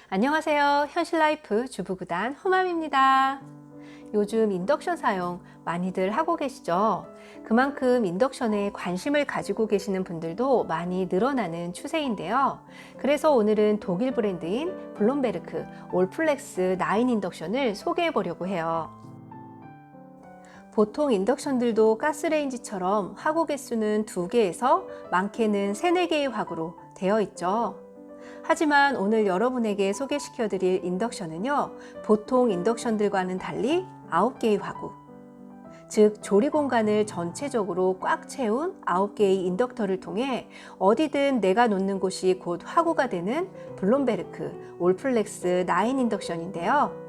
안녕하세요. 현실라이프 주부구단 호맘입니다. 요즘 인덕션 사용 많이들 하고 계시죠? 그만큼 인덕션에 관심을 가지고 계시는 분들도 많이 늘어나는 추세인데요. 그래서 오늘은 독일 브랜드인 블롬베르크 올플렉스 9 인덕션을 소개해 보려고 해요. 보통 인덕션들도 가스레인지처럼 화구 개수는 2개에서 많게는 3, 4개의 화구로 되어 있죠. 하지만 오늘 여러분에게 소개시켜 드릴 인덕션은요, 보통 인덕션들과는 달리 9개의 화구, 즉 조리 공간을 전체적으로 꽉 채운 9개의 인덕터를 통해 어디든 내가 놓는 곳이 곧 화구가 되는 블롬베르크 올플렉스 9 인덕션인데요.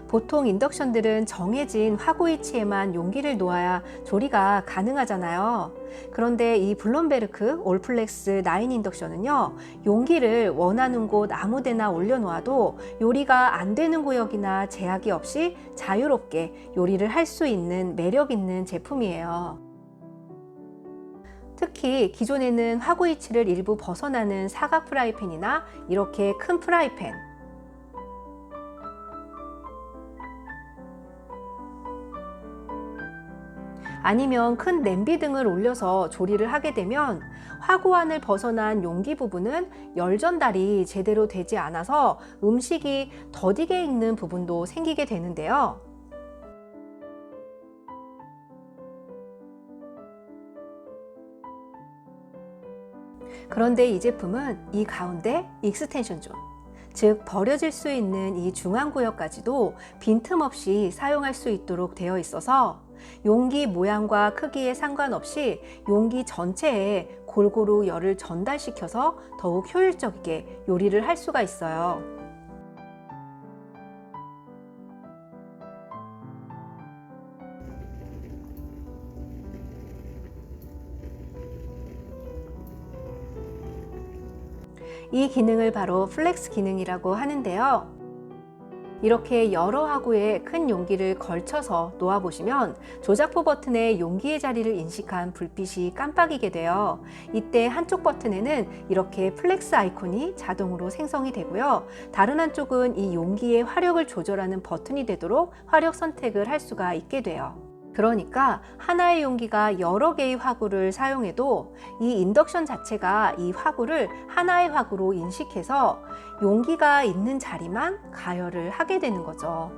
보통 인덕션들은 정해진 화구 위치에만 용기를 놓아야 조리가 가능하잖아요. 그런데 이 블롬베르크 올플렉스 9 인덕션은요, 용기를 원하는 곳 아무데나 올려놓아도 요리가 안 되는 구역이나 제약이 없이 자유롭게 요리를 할 수 있는 매력 있는 제품이에요. 특히 기존에는 화구 위치를 일부 벗어나는 사각 프라이팬이나 이렇게 큰 프라이팬, 아니면 큰 냄비 등을 올려서 조리를 하게 되면 화구안을 벗어난 용기 부분은 열 전달이 제대로 되지 않아서 음식이 더디게 익는 부분도 생기게 되는데요. 그런데 이 제품은 이 가운데 익스텐션 존, 즉 버려질 수 있는 이 중앙 구역까지도 빈틈없이 사용할 수 있도록 되어 있어서 용기 모양과 크기에 상관없이 용기 전체에 골고루 열을 전달시켜서 더욱 효율적이게 요리를 할 수가 있어요. 이 기능을 바로 플렉스 기능이라고 하는데요. 이렇게 여러 화구에 큰 용기를 걸쳐서 놓아 보시면 조작부 버튼에 용기의 자리를 인식한 불빛이 깜빡이게 돼요. 이때 한쪽 버튼에는 이렇게 플렉스 아이콘이 자동으로 생성이 되고요. 다른 한쪽은 이 용기의 화력을 조절하는 버튼이 되도록 화력 선택을 할 수가 있게 돼요. 그러니까 하나의 용기가 여러 개의 화구를 사용해도 이 인덕션 자체가 이 화구를 하나의 화구로 인식해서 용기가 있는 자리만 가열을 하게 되는 거죠.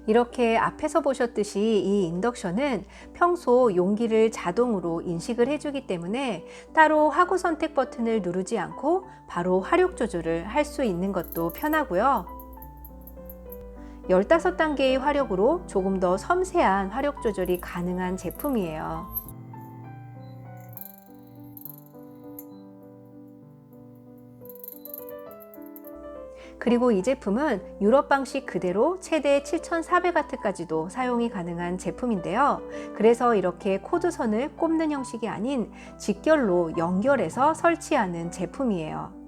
이렇게 앞에서 보셨듯이 이 인덕션은 평소 용기를 자동으로 인식을 해주기 때문에 따로 화구 선택 버튼을 누르지 않고 바로 화력 조절을 할 수 있는 것도 편하고요. 15단계의 화력으로 조금 더 섬세한 화력 조절이 가능한 제품이에요. 그리고 이 제품은 유럽 방식 그대로 최대 7400W까지도 사용이 가능한 제품인데요. 그래서 이렇게 코드선을 꼽는 형식이 아닌 직결로 연결해서 설치하는 제품이에요.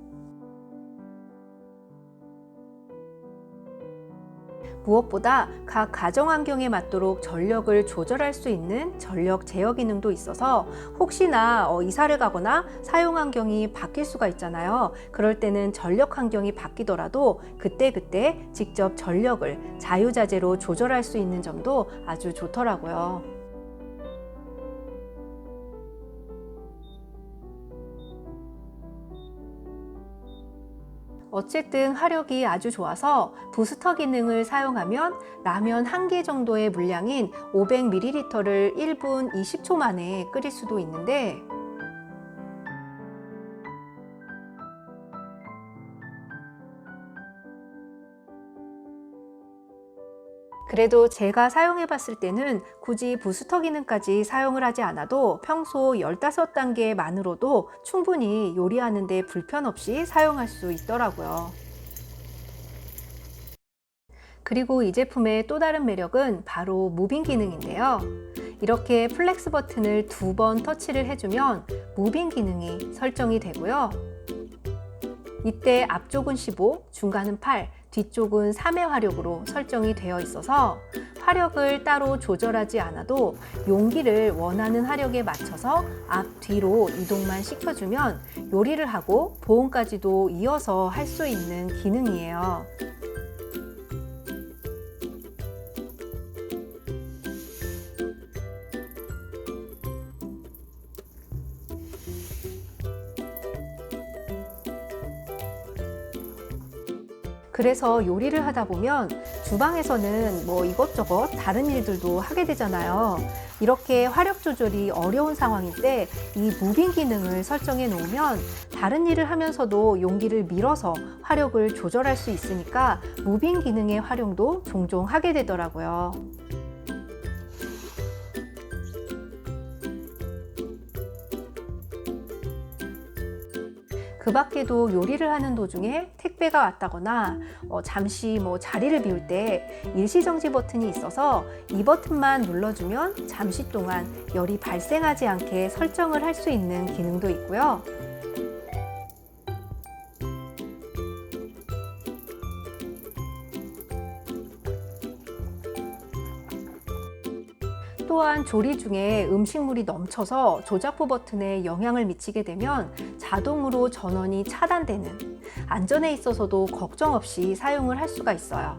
무엇보다 각 가정 환경에 맞도록 전력을 조절할 수 있는 전력 제어 기능도 있어서 혹시나 이사를 가거나 사용 환경이 바뀔 수가 있잖아요. 그럴 때는 전력 환경이 바뀌더라도 그때그때 직접 전력을 자유자재로 조절할 수 있는 점도 아주 좋더라고요. 어쨌든 화력이 아주 좋아서 부스터 기능을 사용하면 라면 1개 정도의 물량인 500ml를 1분 20초 만에 끓일 수도 있는데, 그래도 제가 사용해 봤을 때는 굳이 부스터 기능까지 사용을 하지 않아도 평소 15단계만으로도 충분히 요리하는 데 불편 없이 사용할 수 있더라고요. 그리고 이 제품의 또 다른 매력은 바로 무빙 기능인데요. 이렇게 플렉스 버튼을 2번 터치를 해주면 무빙 기능이 설정이 되고요. 이때 앞쪽은 15, 중간은 8, 뒤쪽은 3의 화력으로 설정이 되어 있어서 화력을 따로 조절하지 않아도 용기를 원하는 화력에 맞춰서 앞, 뒤로 이동만 시켜주면 요리를 하고 보온까지도 이어서 할 수 있는 기능이에요. 그래서 요리를 하다 보면 주방에서는 뭐 이것저것 다른 일들도 하게 되잖아요. 이렇게 화력 조절이 어려운 상황일 때 이 무빙 기능을 설정해 놓으면 다른 일을 하면서도 용기를 밀어서 화력을 조절할 수 있으니까 무빙 기능의 활용도 종종 하게 되더라고요. 그 밖에도 요리를 하는 도중에 택배가 왔다거나 잠시 자리를 비울 때 일시정지 버튼이 있어서 이 버튼만 눌러주면 잠시 동안 열이 발생하지 않게 설정을 할 수 있는 기능도 있고요. 또한 조리 중에 음식물이 넘쳐서 조작부 버튼에 영향을 미치게 되면 자동으로 전원이 차단되는, 안전에 있어서도 걱정 없이 사용을 할 수가 있어요.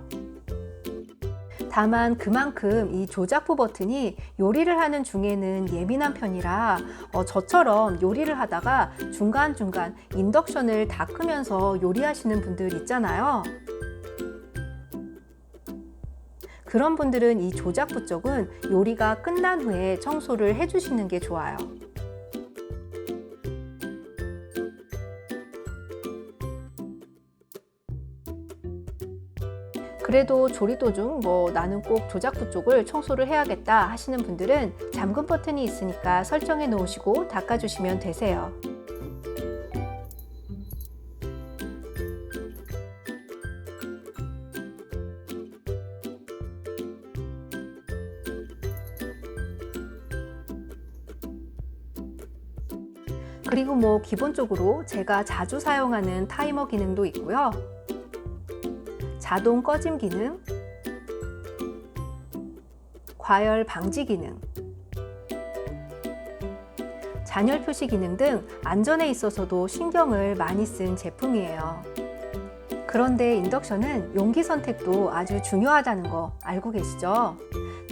다만 그만큼 이 조작부 버튼이 요리를 하는 중에는 예민한 편이라 저처럼 요리를 하다가 중간중간 인덕션을 닦으면서 요리하시는 분들 있잖아요. 그런 분들은 이 조작부 쪽은 요리가 끝난 후에 청소를 해주시는 게 좋아요. 그래도 조리 도중 나는 꼭 조작부 쪽을 청소를 해야겠다 하시는 분들은 잠금 버튼이 있으니까 설정해 놓으시고 닦아주시면 되세요. 그리고 기본적으로 제가 자주 사용하는 타이머 기능도 있고요. 자동 꺼짐 기능, 과열 방지 기능, 잔열 표시 기능 등 안전에 있어서도 신경을 많이 쓴 제품이에요. 그런데 인덕션은 용기 선택도 아주 중요하다는 거 알고 계시죠?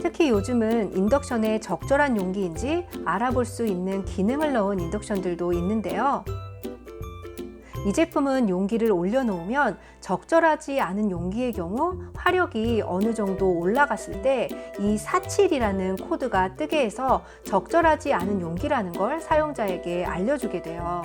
특히 요즘은 인덕션에 적절한 용기인지 알아볼 수 있는 기능을 넣은 인덕션들도 있는데요. 이 제품은 용기를 올려놓으면 적절하지 않은 용기의 경우 화력이 어느 정도 올라갔을 때 이 47이라는 코드가 뜨게 해서 적절하지 않은 용기라는 걸 사용자에게 알려주게 돼요.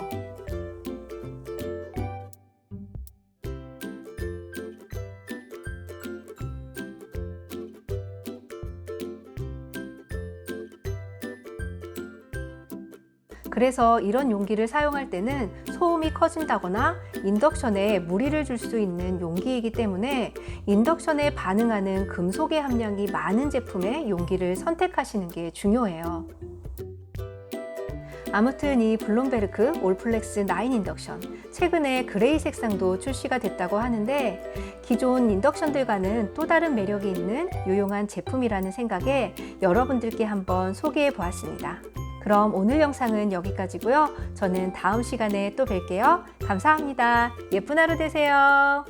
그래서 이런 용기를 사용할 때는 소음이 커진다거나 인덕션에 무리를 줄 수 있는 용기이기 때문에 인덕션에 반응하는 금속의 함량이 많은 제품의 용기를 선택하시는 게 중요해요. 아무튼 이 블룸베르크 올플렉스 9 인덕션, 최근에 그레이 색상도 출시가 됐다고 하는데 기존 인덕션들과는 또 다른 매력이 있는 유용한 제품이라는 생각에 여러분들께 한번 소개해 보았습니다. 그럼 오늘 영상은 여기까지고요. 저는 다음 시간에 또 뵐게요. 감사합니다. 예쁜 하루 되세요.